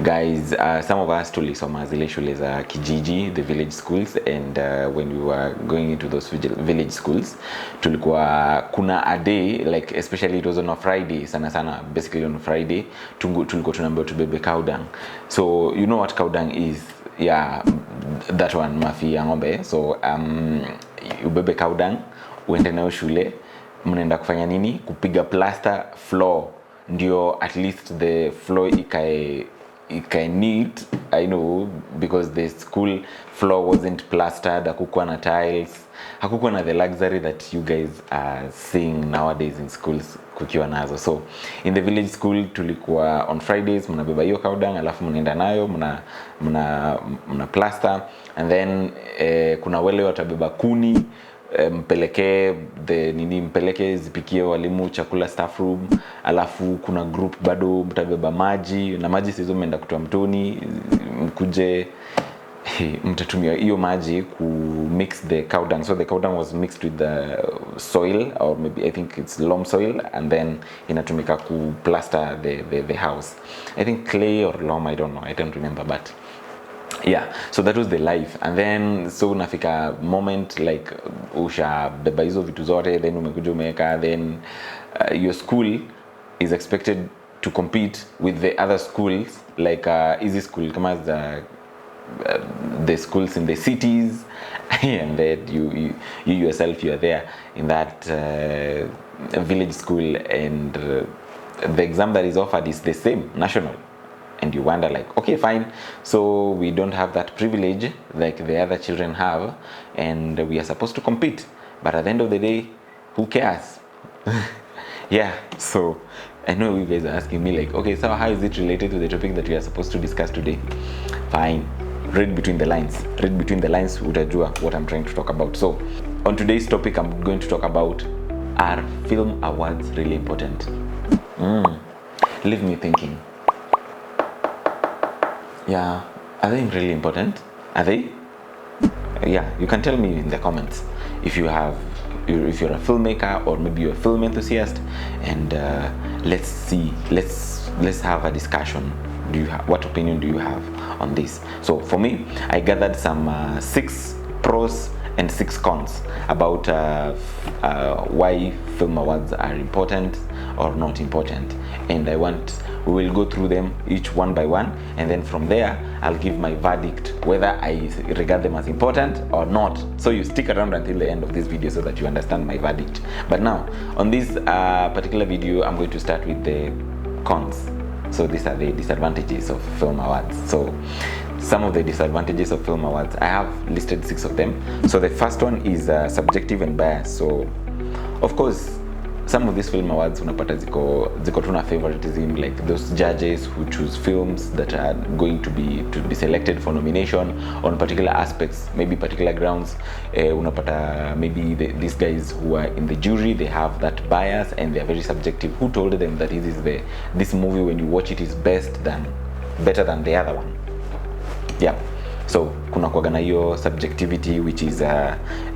guys, some of us tulisoma zile shule za kijiji, the village schools, and when we were going into those village schools tulikuwa kuna a day, like especially it was on a Friday, sana basically on a Friday tulikuwa tunaambiwa tubebe cow dung. So you know what cow dung is? Yeah, that one, mafi ya ng'ombe. So ubebe cow dung, uende nayo shule, mnaenda kufanya nini? Kupiga plaster floor, ndio at least the floor ikae neat. I know, because the school floor wasn't plastered, hakukuwa na tiles, hakukuwa na the luxury that you guys are seeing nowadays in schools kukiwa nazo. So in the village school tulikuwa on Fridays mnabeba hiyo cow dung, alafu mnaenda nayo mna plaster, and then kuna wale watabeba kuni, mpeleke zipikie walimu chakula staff room, alafu kuna group bado mtabeba maji, na maji sizo menda kutoa mtoni, mkuje mtatumia hiyo maji ku mix the cow dung. So the cow dung was mixed with the soil, or maybe I think it's loam soil, and then inatumika ku plaster the house. I think clay or loam, I don't know, I don't remember, but yeah, so that was the life. And then so unafika moment like usha beba hizo vitu zote, then umekuja umeweka, then your school is expected to compete with the other schools, like easy school kama the schools in the cities, and then you yourself, you are there in that village school, and the exam that is offered is the same, national. And you wonder like, okay, fine, so we don't have that privilege like the other children have, and we are supposed to compete, but at the end of the day, who cares? Yeah, so I know you guys are asking me like, okay, so how is it related to the topic that we are supposed to discuss today? Fine, read between the lines, utajua what I'm trying to talk about. So on today's topic, I'm going to talk about, are film awards really important? Leave me thinking. Yeah, are they really important? Are they? Yeah, you can tell me in the comments if you're a filmmaker, or maybe you're a film enthusiast, and let's have a discussion. What opinion do you have on this? So for me, I gathered some 6 pros and 6 cons about why film awards are important or not important, and we will go through them each one by one, and then from there I'll give my verdict whether I regard them as important or not. So you stick around until the end of this video so that you understand my verdict. But now on this particular video, I'm going to start with the cons. So these are the disadvantages of film awards. So some of the disadvantages of film awards, I have listed 6 of them. So the first one is subjective and bias. So of course, some of these film awards unapata ziko tuna favoritism, like those judges who choose films that are going to be selected for nomination on particular aspects, maybe particular grounds. Unapata maybe these guys who are in the jury, they have that bias and they are very subjective. Who told them that this movie, when you watch it, is better than the other one? Yeah. So kuna kuwaga na hiyo subjectivity, which is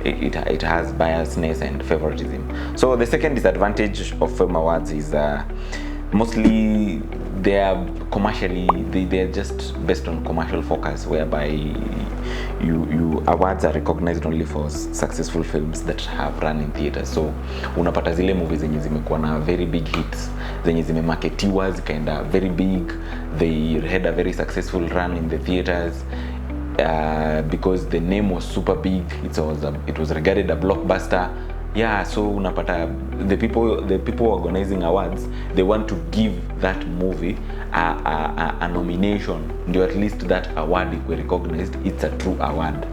it has biasness and favoritism. So the second disadvantage of film awards is mostly they are just based on commercial focus, whereby you awards are recognized only for successful films that have run in theaters. So unapata zile movies zenye zimekuwa na very big hits, zenye zimemarketiwa zikaenda very big, they had a very successful run in the theaters, because the name was super big, it was regarded a blockbuster. Yeah, so unapata the people organizing awards, they want to give that movie a nomination, ndio at least that award if we recognized it's a true award.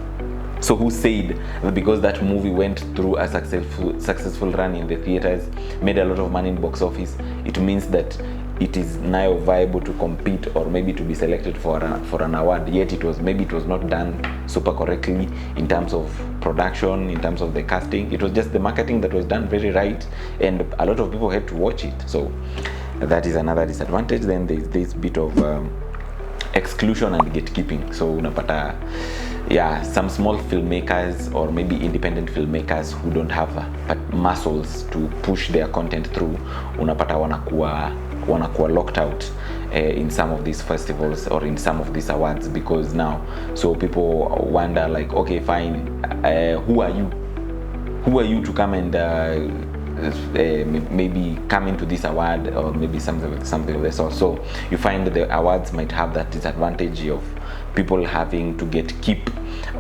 So who said that because that movie went through a successful run in the theaters, made a lot of money in box office, it means that it is now viable to compete or maybe to be selected for an award, yet it was not done super correctly in terms of production, in terms of the casting. It was just the marketing that was done very right, and a lot of people had to watch it. So that is another disadvantage. Then there's this bit of exclusion and gatekeeping. So unapata, yeah, some small filmmakers or maybe independent filmmakers who don't have muscles to push their content through, unapata wanakuwa locked out in some of these festivals or in some of these awards, because now, so people wonder like, okay, fine, who are you to come and maybe come into this award, or maybe something of the sort. So you find that the awards might have that disadvantage of people having to keep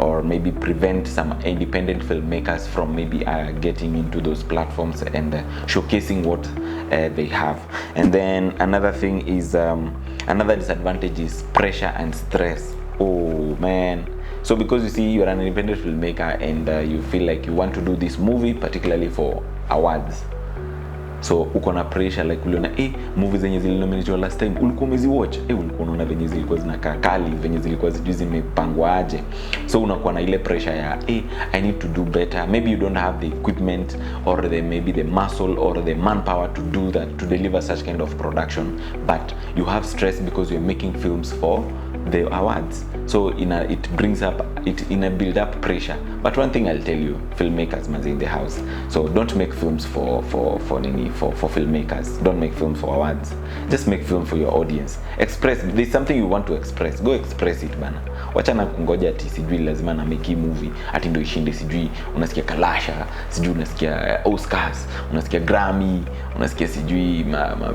or maybe prevent some independent filmmakers from maybe getting into those platforms and showcasing what they have. And then another thing is, another disadvantage is pressure and stress. Oh man. So because you see, you're an independent filmmaker and you feel like you want to do this movie particularly for awards, so uko na pressure, like uliona movie zenye zilinominatiwa last time ulikuwa umeziwatch, ulikuwa unaona venye zilikuwa zinakaa kali, venye zilikuwa zimepangwa aje. So unakuwa na ile pressure ya I need to do better. Maybe you don't have the equipment or maybe the muscle or the manpower to do that, to deliver such kind of production, but you have stress because you're making films for the awards. So it brings up build up pressure. But one thing I'll tell you, filmmakers must in the house, so don't make films for filmmakers. Don't make films for awards. Just make film for your audience. Express, there's something you want to express, go express it bana. Wachana kungoja ati sijui lazima na make movie ati ndio ishinde, sijui unasikia Kalasha, sijui unasikia Oscars, unasikia Grammy, unasikia sijui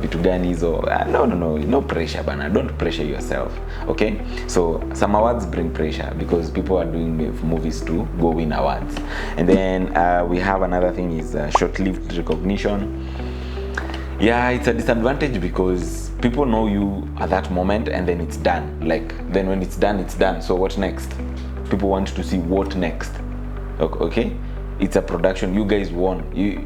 vitu gani hizo. No pressure bana. Don't pressure yourself. Okay, so some awards bring pressure because people are doing movies to go win awards. And then we have another thing is short-lived recognition. Yeah, it's a disadvantage because people know you at that moment and then it's done. Like, then when it's done, it's done. So what next? People want to see what next. Okay, it's a production. You guys won. We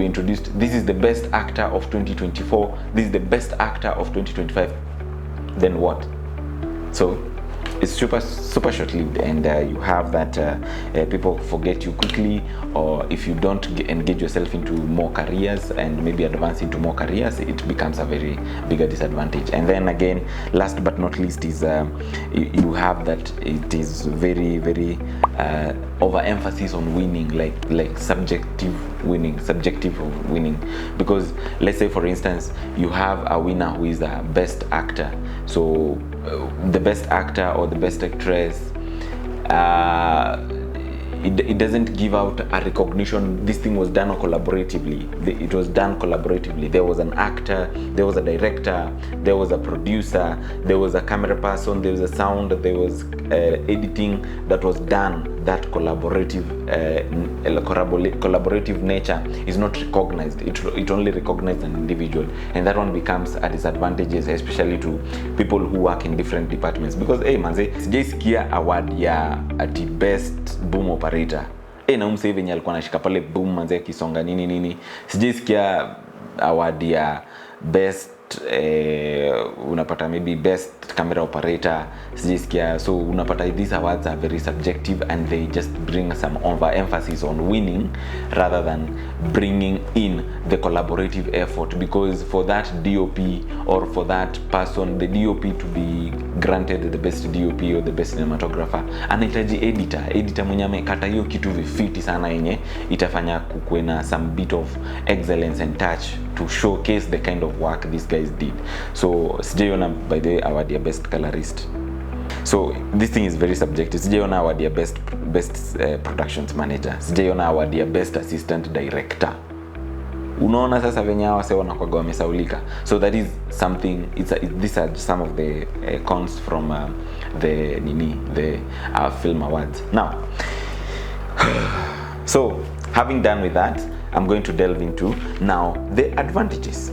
introduced, this is the best actor of 2024. This is the best actor of 2025. Then what? So it's super short-lived, and you have that people forget you quickly, or if you don't engage yourself into more careers and maybe advance into more careers, it becomes a very bigger disadvantage. And then again, last but not least is you have that it is very overemphasis on winning, like subjective winning, because let's say for instance you have a winner who is the best actor, so the best actor or the best actress, it doesn't give out a recognition. This thing was done collaboratively. It was done collaboratively. There was an actor, there was a director, there was a producer, there was a camera person, there was a sound, there was editing that was done. That collaborative nature is not recognized. It only recognizes an individual, and that one becomes a disadvantage, especially to people who work in different departments. Because manze, sijaisikia award ya ati best boom operator. Na umse venye alikuwa anashika pale boom manze kisonga nini. Sijaisikia award ya best unapata maybe best camera operator, sijaisikia. So unapata these awards are very subjective and they just bring some overemphasis on winning rather than bringing in the collaborative effort, because for that DOP or for that person, the DOP to be granted the best DOP or the best cinematographer, anahitaji editor mwenye amekata hiyo kitu vifiti sana yenye itafanya kukuwe na some bit of excellence and touch to showcase the kind of work these guys did. So sijaiona by the way award ya best colorist. So this thing is very subjective. Sijaiona award ya best productions manager. Sijaiona award ya best assistant director. Unaona sasa venye hawa sasa wanakuwa wamesaulika. So that is something, these are some of the cons from the film awards. Now, so having done with that, I'm going to delve into now the advantages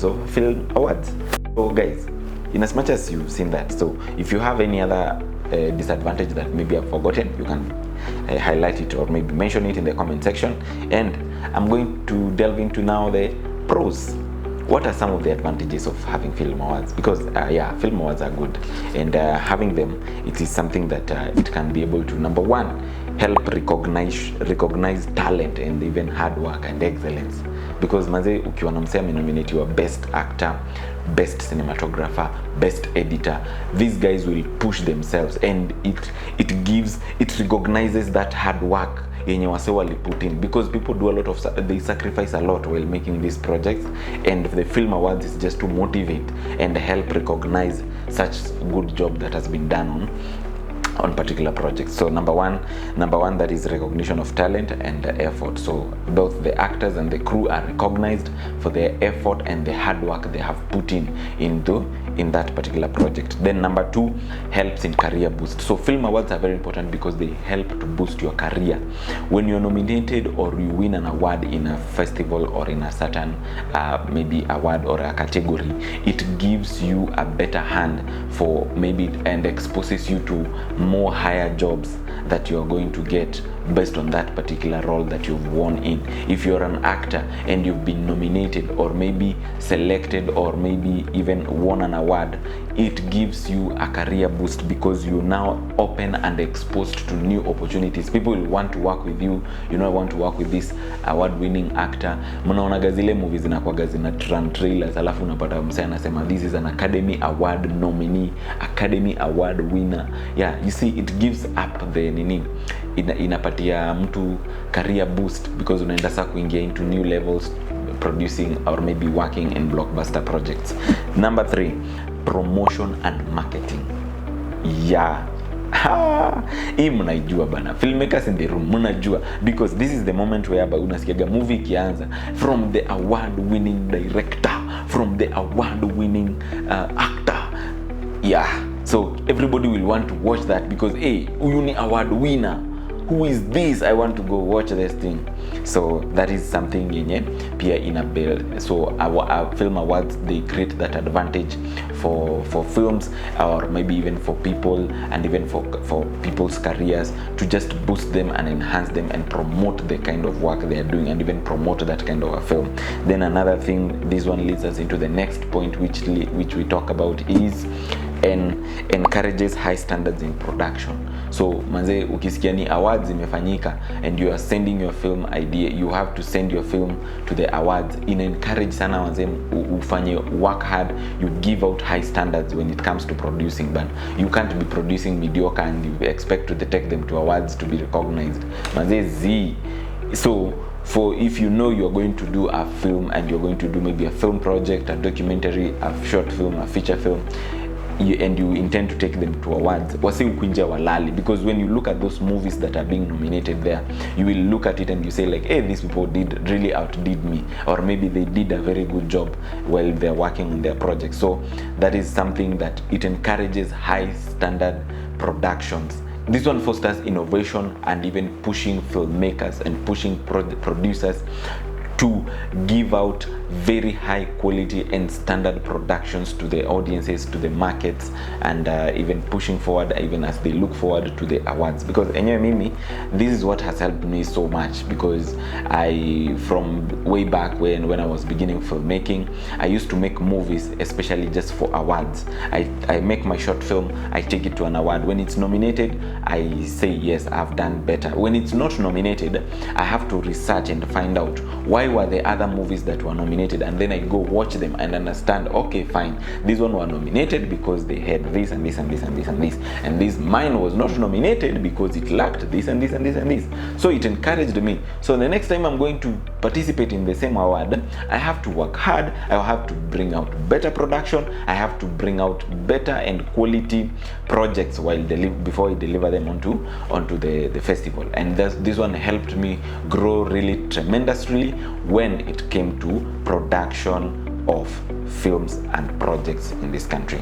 of film awards. So guys, in as much as you've seen that, so if you have any other disadvantage that maybe I've forgotten, you can highlight it or maybe mention it in the comment section, and I'm going to delve into now the pros. What are some of the advantages of having film awards? Because film awards are good, and having them, it is something that it can be able to, number one, help recognize talent and even hard work and excellence. Because manze, ukiwa na msee nominate your best actor, best cinematographer, best editor, these guys will push themselves, and it recognizes that hard work. yenye wase wali put in, because people do a lot of, they sacrifice a lot while making these projects, and the Film Awards is just to motivate and help recognize such good job that has been done on particular projects. So number one, that is recognition of talent and effort. So both the actors and the crew are recognized for their effort and the hard work they have put in that particular project. Then number two, helps in career boost. So film awards are very important because they help to boost your career. When you're nominated or you win an award in a festival or in a certain maybe award or a category, it gives you a better hand for maybe, and exposes you to more higher jobs that you're going to get based on that particular role that you've won in. If you're an actor and you've been nominated or maybe selected or maybe even won an award, it gives you a career boost because you're now open and exposed to new opportunities. People will want to work with you, you know, want to work with this award-winning actor. Mnaonaga zile movies zinakuwaga zina trailers, alafu unapata msee anasema this is an Academy Award nominee, Academy Award winner. Yeah, you see, it gives up the inapatia mtu career boost because unaenda sasa kuingia into new levels, producing or maybe working in blockbuster projects. Number 3, promotion and marketing. Yeah. Hii mnaijua bana, filmmakers in the room mnajua, because this is the moment whereby unasikiaga movie ikianza, from the award winning director, from the award winning actor. Yeah, so everybody will want to watch that because hey, huyu ni award winner, who is this? I want to go watch this thing. So that is something yenye pia ina build. So our film awards, they create that advantage for films, or maybe even for people, and even for people's careers, to just boost them and enhance them and promote the kind of work they are doing, and even promote that kind of a film. Then another thing, this one leads us into the next point, which we talk about, is encourages high standards in production. So manze, ukisikia ni awards imefanyika and you are sending your film idea, you have to send your film to the awards. In encourage sana manze ufanye work hard, you give out high standards when it comes to producing. But you can't be producing mediocre and you expect to take them to awards to be recognized. Manze so for if you know you're going to do a film and you're going to do maybe a film project, a documentary, a short film, a feature film, and you intend to take them to awards, wasi ukunja walali, because when you look at those movies that are being nominated there, you will look at it and you say like, hey, these people really outdid me, or maybe they did a very good job while they're working on their project. So that is something that it encourages high standard productions. This one fosters innovation and even pushing filmmakers and pushing producers to give out very high quality and standard productions to the audiences, to the markets, and even pushing forward even as they look forward to the awards. Because anyway, Mimi, this is what has helped me so much, because from way back when I was beginning filmmaking, I used to make movies especially just for awards. I make my short film, I take it to an award. When it's nominated, I say yes, I've done better. When it's not nominated, I have to research and find out why were the other movies that were nominated, and then I go watch them and understand, okay, fine, this one were nominated because they had this and this and this and this and this, and this mine was not nominated because it lacked this and this and this and this. So it encouraged me. So the next time I'm going to participate in the same award, I have to work hard, I have to bring out better production, I have to bring out better and quality projects before I deliver them onto the festival. And this one helped me grow really tremendously when it came to production of films and projects in this country.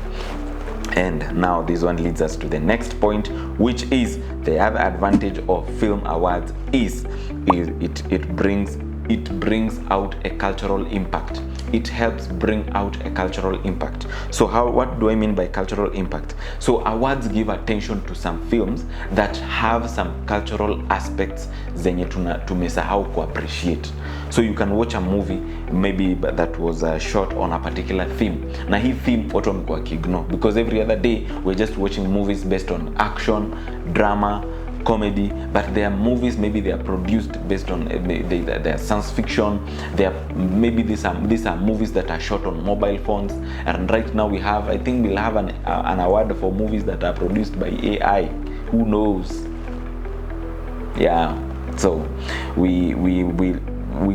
And now this one leads us to the next point, which is the other advantage of film awards is it brings out a cultural impact. It helps bring out a cultural impact. So what do I mean by cultural impact? So awards give attention to some films that have some cultural aspects zenye tumesahau ku appreciate. So you can watch a movie maybe that was shot on a particular theme. Na hii theme watu wamekuwa kiignore, because every other day we're just watching movies based on action, drama, comedy, but there are movies, maybe they are produced based on they are science fiction. Maybe these are movies that are shot on mobile phones, and right now I think we'll have an award for movies that are produced by AI. Who knows? Yeah. So we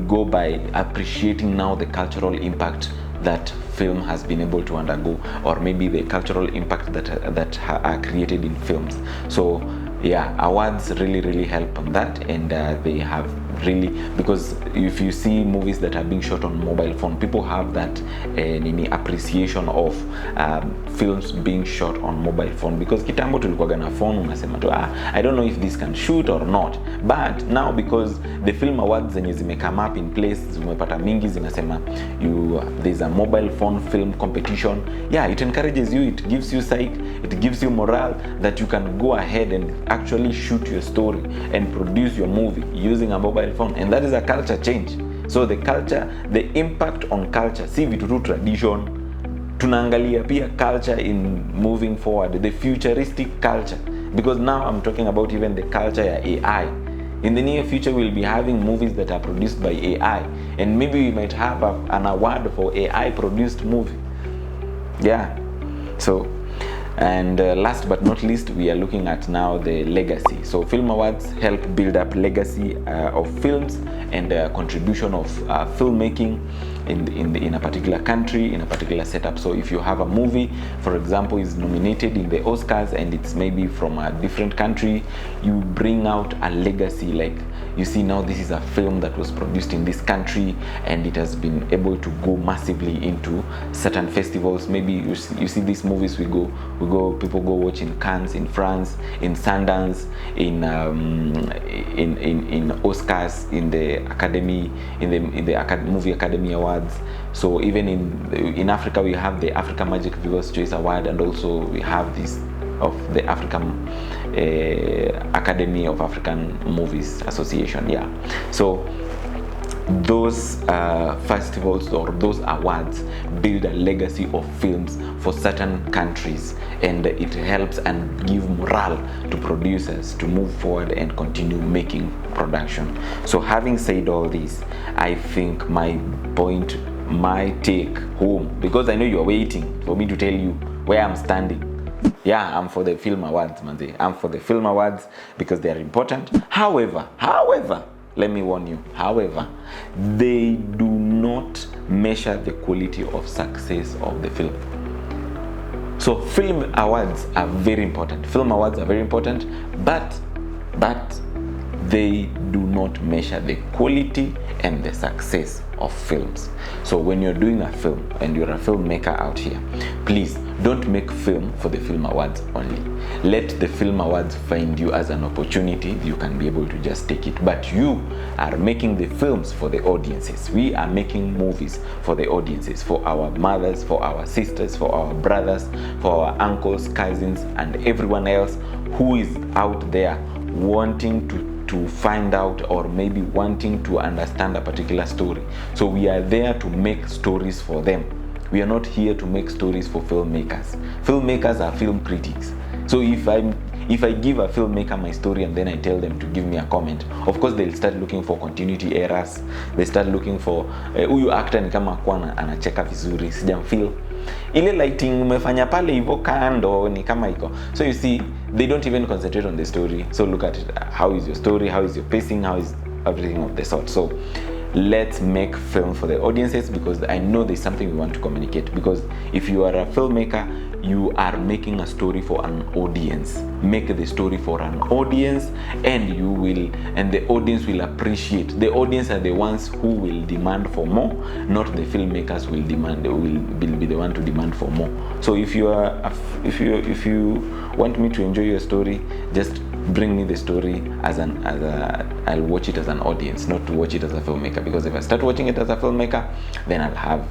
go by appreciating now the cultural impact that film has been able to undergo, or maybe the cultural impact that are created in films. So yeah, awards really help on that, and they have really, because if you see movies that are being shot on mobile phone, people have that appreciation of films being shot on mobile phone, because kitambo tulikuwa na phone unasema tu I don't know if this can shoot or not, but now because the film awards zenye zime come up in place, zimepata mingi zinasema there's a mobile phone film competition. Yeah, it encourages you, it gives you psych, it gives you morale that you can go ahead and actually shoot your story and produce your movie using a mobile phone, and that is a culture change. So the culture, the impact on culture, see vitu tu tradition, tunaangalia pia culture in moving forward, the futuristic culture, because now I'm talking about even the culture ya AI. In the near future we'll be having movies that are produced by AI, and maybe we might have an award for AI produced movie. Yeah. So and last but not least, we are looking at now the legacy. So film awards help build up legacy of films and contribution of filmmaking in a particular country, in a particular setup. So if you have a movie, for example, is nominated in the Oscars and it's maybe from a different country, you bring out a legacy, like you see now this is a film that was produced in this country and it has been able to go massively into certain festivals. Maybe you see these movies, people go watch in Cannes, in France, in Sundance, in Oscars, in the Academy, in the Movie Academy Awards. So even in Africa we have the Africa Magic Viewers Choice Award, and also we have this of the African Academy of African Movies Association. Yeah, so those festivals or those awards build a legacy of films for certain countries, and it helps and give morale to producers to move forward and continue making production. So having said all this, I think my take home, because I know you're waiting for me to tell you where I'm standing. Yeah, I'm for the film awards, man. I'm for the film awards because they are important. However, let me warn you, however, they do not measure the quality of success of the film. So film awards are very important. Film awards are very important, but they do not measure the quality and the success of films. So when you're doing a film and you're a filmmaker out here, please don't make film for the film awards only. Let the film awards find you as an opportunity. You can be able to just take it, but you are making the films for the audiences. We are making movies for the audiences, for our mothers, for our sisters, for our brothers, for our uncles, cousins, and everyone else who is out there wanting to find out or maybe wanting to understand a particular story. So we are there to make stories for them. We are not here to make stories for filmmakers. Filmmakers are film critics. So if I give a filmmaker my story and then I tell them to give me a comment, of course they'll start looking for continuity errors. They start looking for huyu actor ni kama kwa anacheka vizuri, sijamfeel ile lighting umefanya pale hivyo kando ni kama iko. So you see, they don't even concentrate on the story. So look at it. How is your story? How is your pacing? How is everything of the sort? So let's make film for the audiences, because I know there's something we want to communicate. Because if you are a filmmaker, you are making a story for an audience. Make the story for an audience, and the audience will appreciate. The audience are the ones who will demand for more, not the filmmakers will be the one to demand for more. So if you want me to enjoy your story, just bring me the story I'll watch it as an audience, not to watch it as a filmmaker. Because if I start watching it as a filmmaker, then I'll have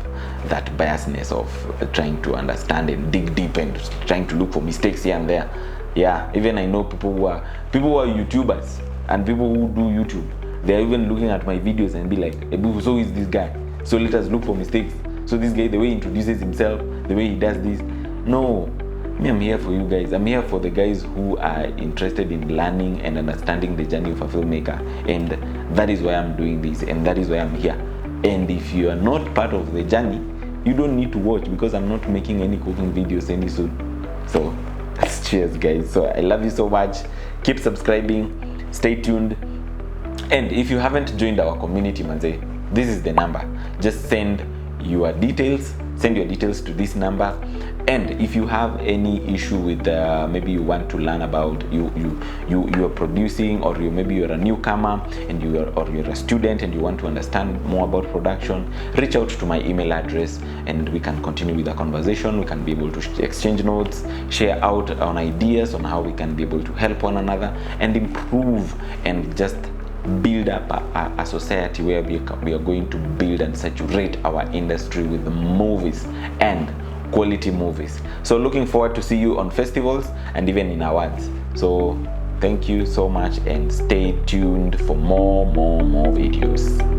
that biasness of trying to understand and dig deep and trying to look for mistakes here and there. Yeah, even I know people who are YouTubers and people who do YouTube. They're even looking at my videos and be like, so is this guy? So let us look for mistakes. So this guy, the way he introduces himself, the way he does this. No, me, I'm here for you guys. I'm here for the guys who are interested in learning and understanding the journey of a filmmaker. And that is why I'm doing this, and that is why I'm here. And if you are not part of the journey, you don't need to watch, because I'm not making any cooking videos any soon. So cheers guys. So I love you so much. Keep subscribing, stay tuned, And if you haven't joined our community, manze, this is the number. Just send your details to this number. And if you have any issue with maybe you want to learn about you are producing, or maybe you're a newcomer and you're a student and you want to understand more about production, reach out to my email address and we can continue with the conversation. We can be able to exchange notes, share out on ideas on how we can be able to help one another and improve and just build up a society where we are going to build and saturate our industry with the movies and quality movies. So looking forward to see you on festivals and even in awards. So thank you so much and stay tuned for more videos.